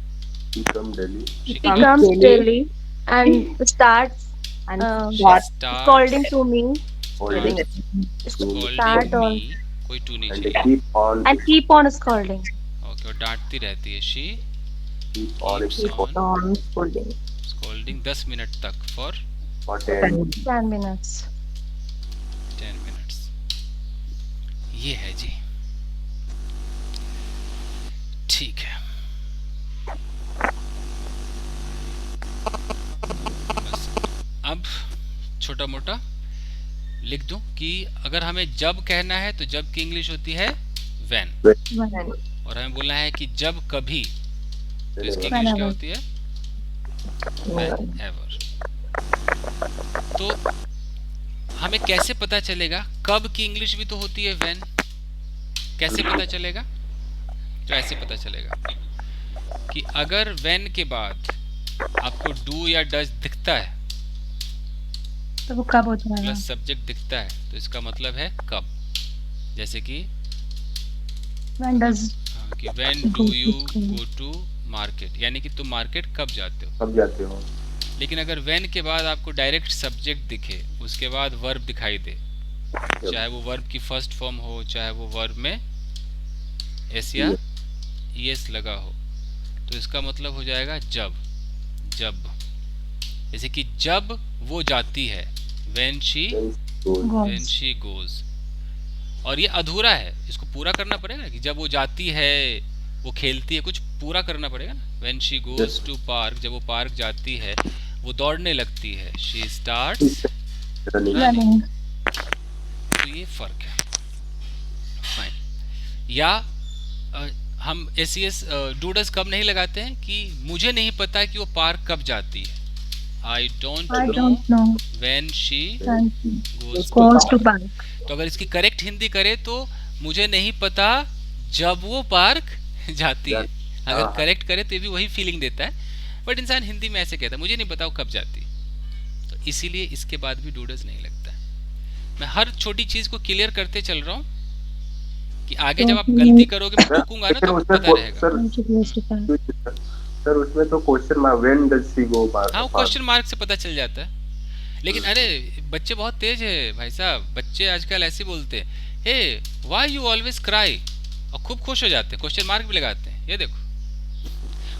E: He come daily.
G: He comes daily and starts
A: Starts
G: scolding to me.
E: Holding.
G: Start on
A: me, कोई टू नहीं
E: And
A: चाहिए।
E: keep on.
G: and keep on scolding.
A: Okay, और डांटती रहती है। She
E: Keep on.
A: keeps on
K: schooling
A: scolding 10 minute तक for
E: For 10.
G: 10 minutes.
A: 10 minutes. ये है जी। ठीक है, बस अब छोटा मोटा लिख दूं कि अगर हमें जब कहना है तो जब की इंग्लिश होती है व्हेन, और हमें बोलना है कि जब कभी तो इसकी इंग्लिश क्या होती है व्हेनेवर। तो हमें कैसे पता चलेगा कब की इंग्लिश भी तो होती है व्हेन, कैसे पता चलेगा? तो ऐसे पता चलेगा कि अगर व्हेन के बाद आपको डू या डज दिखता है
G: तो वो कब हो जाएगा?
A: प्लस सब्जेक्ट दिखता है तो इसका मतलब है कब। जैसे कि
G: When does
A: कि when do you go to market, यानी कि तुम मार्केट कब जाते हो।
E: कब जाते हो।
A: लेकिन अगर व्हेन के बाद आपको डायरेक्ट सब्जेक्ट दिखे, उसके बाद वर्ब दिखाई दे, चाहे वो वर्ब की फर्स्ट फॉर्म हो, चाहे वो वर्ब में एस या ईएस लगा हो, तो इसका मतलब हो जाएगा जब। जब जैसे कि जब वो जाती है, when she goes, और ये अधूरा है, इसको पूरा करना पड़ेगा कि जब वो जाती है, वो खेलती है, कुछ पूरा करना पड़ेगा ना। when she goes to park, जब वो पार्क जाती है, वो दौड़ने लगती है, she starts running। तो ये फर्क है। फाइन। या हम एस डू डज कब नहीं लगाते हैं कि मुझे नहीं पता कि वो पार्क कब जाती है। I don't know when she goes to park। तो अगर इसकी करेक्ट हिंदी करे तो मुझे नहीं पता जब वो पार्क जाती है। अगर करेक्ट करे तो ये भी वही फीलिंग देता है, बट इंसान हिंदी में ऐसे कहता है मुझे नहीं पता वो कब जाती है। तो इसीलिए इसके बाद भी डू डज नहीं लगता है। मैं हर छोटी चीज को क्लियर करते चल रहा हूँ कि आगे जब आप गलती करोगे मैं टोकूंगा ना तो पता रहेगा।
E: सर उसमें तो question mark when does she go park,
A: हाँ क्वेश्चन मार्क से पता चल जाता है। लेकिन अरे बच्चे बहुत तेज है भाई साहब, बच्चे आजकल ऐसे बोलते हैं हे व्हाई यू ऑलवेज क्राई, और खूब खुश हो जाते हैं, क्वेश्चन मार्क भी लगाते हैं। ये देखो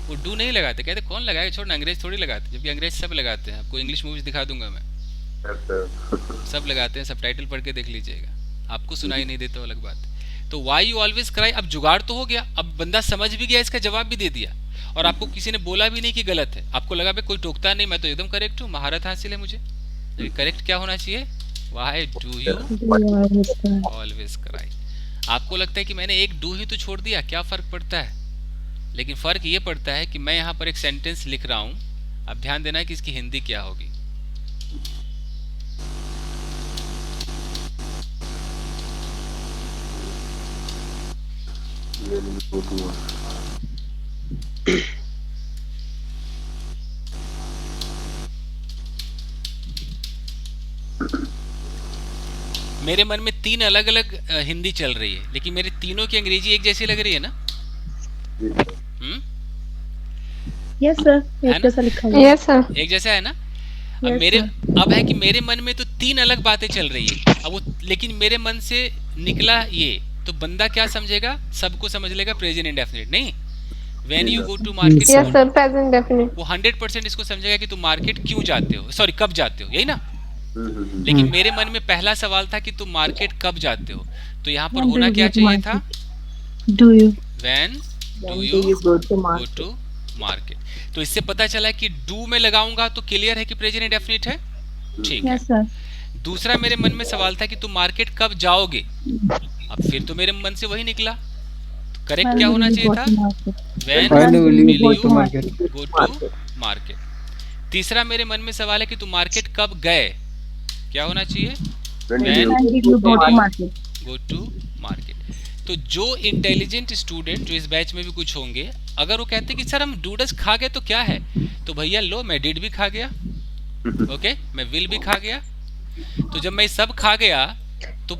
A: वो डू नहीं लगाते, कहते कौन लगाएगा, छोड़ ना, अंग्रेज थोड़ी लगाते, जबकि अंग्रेज सब लगाते हैं। आपको इंग्लिश मूवीज दिखा दूंगा मैं, सब लगाते हैं, सबटाइटल पढ़ के देख लीजिएगा, आपको सुनाई नहीं देता अलग बात। तो व्हाई यू ऑलवेज क्राई, अब जुगाड़ तो हो गया, अब बंदा समझ भी गया, इसका जवाब भी दे दिया, और आपको किसी ने बोला भी नहीं कि गलत है। आपको लगा भाई कोई टोकता नहीं, मैं तो एकदम करेक्ट हूँ, महारत हासिल है मुझे। करेक्ट क्या होना चाहिए, why do you always cry. आपको लगता है कि मैंने एक डू ही तो छोड़ दिया, क्या फर्क पड़ता है? लेकिन फर्क ये पड़ता है कि मैं यहाँ पर एक सेंटेंस लिख रहा हूँ, अब ध्यान देना कि इसकी हिंदी क्या होगी। मेरे मन में तीन अलग अलग हिंदी चल रही है, लेकिन मेरे तीनों की अंग्रेजी एक जैसी लग रही है ना?
G: यस सर, एक जैसा लिखा है।
B: यस सर,
A: एक जैसा है ना? अब है कि मेरे मन में तो तीन अलग बातें चल रही है, अब वो लेकिन मेरे मन से निकला ये, तो बंदा क्या समझेगा, सबको समझ लेगा प्रेजेंट इंडेफिनिट नहीं। When you go to market,
B: yes sir, present definite.
A: वो 100% इसको समझेगा कि तुम मार्केट क्यों जाते हो, सॉरी कब जाते हो, यही ना? लेकिन मेरे मन में पहला सवाल था कि तुम मार्केट कब जाते हो, तो यहाँ पर होना क्या चाहिए था,
G: do you,
A: When do you go to market। तो इससे पता चला कि डू में लगाऊंगा तो क्लियर है कि प्रेजेंट इंडेफिनिट है, ठीक है। दूसरा मेरे मन में सवाल था कि तुम मार्केट कब जाओगे, अब फिर तो मेरे मन से वही निकला, तो करेक्ट क्या होना चाहिए था, When will you go to market। तीसरा मेरे मन में सवाल है कि तुम मार्केट कब गए, क्या होना चाहिए, When did you go to market। तो जो इंटेलिजेंट स्टूडेंट जो इस बैच में भी कुछ होंगे, अगर वो कहते कि सर हम डू डज खा गए तो क्या है, तो भैया लो मैं डिड भी खा गया, ओके, मैं विल भी खा गया। तो जब मैं सब खा गया तो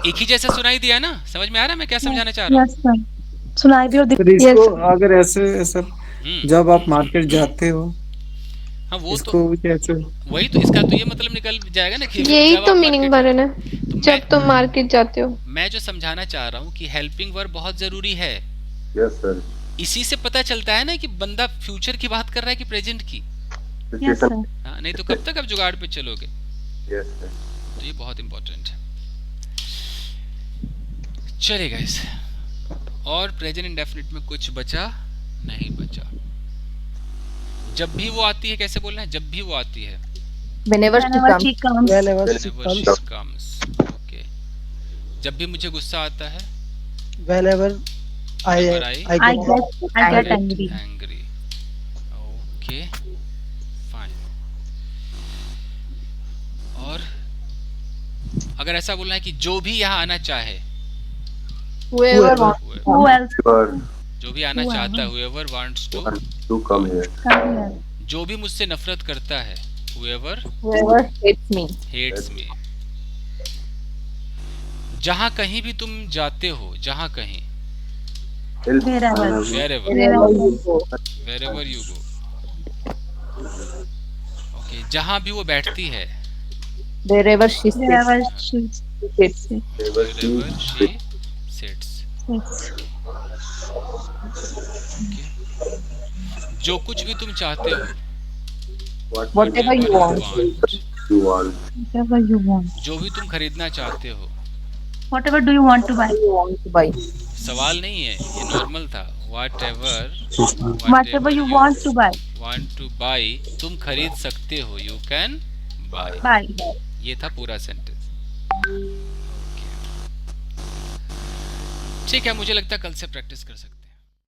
A: एक ही जैसा सुनाई दिया ना, समझ में आ रहा है मैं क्या समझाना चाह रहा हूँ?
G: सुनाई दिया।
D: इसको अगर ऐसे सर जब आप मार्केट जाते हो,
A: हाँ वो
D: इसको
A: तो
D: कैसे,
A: वही तो इसका तो ये मतलब निकल जाएगा ना कि
B: यही
A: जब
B: तो
A: आप
B: मीनिंग
A: market-
B: बने ना,
A: तो
B: जब तुम मार्केट जाते हो।
A: मैं जो समझाना चाह रहा हूँ कि हेल्पिंग वर्ब बहुत जरूरी है।
E: यस सर,
A: इसी से पता चलता है ना कि बंदा फ्यूचर की बात कर रहा है कि प्रेजेंट की।
E: सिचुएशन।
A: हाँ, नहीं तो कब तक आप जुगाड़ पे चलोगे।
E: यस सर,
A: तो ये बहुत इंपॉर्टेंट है। चलिए गाइस, और प्रेजेंट इंडेफिनिट में कुछ बचा नहीं बचा। जब भी वो आती है कैसे बोलना है? जब भी वो आती है,
K: Whenever she
G: Whenever
K: comes.
G: she comes.
I: Whenever she
A: whenever she
I: comes.
A: comes. Okay. जब भी मुझे गुस्सा आता है,
I: Whenever I
G: I get angry.
A: angry. Okay. Fine. और अगर ऐसा बोलना है कि जो भी यहाँ आना चाहे,
K: Whoever wants.
G: Who else?
A: जो भी आना चाहता है, whoever wants to
E: come here.
G: Come here.
A: जो भी मुझसे नफरत करता है, whoever
K: Whoever hates me.
A: hates me. जहाँ कहीं भी तुम जाते हो, जहाँ कहीं,
G: Wherever.
A: wherever
K: Wherever you go.
A: wherever you go. Okay, जहाँ भी वो बैठती है,
K: Wherever she sits.
G: Wherever she
K: sits.
A: wherever she sits.
G: sits.
A: Okay. जो कुछ भी तुम चाहते हो,
K: Whatever you want.
E: You want.
G: Whatever you want.
A: जो भी तुम खरीदना चाहते हो।
G: Whatever do you want to buy?
K: You want to buy.
A: सवाल नहीं है, ये नॉर्मल था।
G: Whatever you want to buy.
A: want to buy, तुम खरीद सकते हो, you can buy.
G: Buy.
A: ये था पूरा सेंटेंस। ठीक है, मुझे लगता है कल से प्रैक्टिस कर सकते हैं।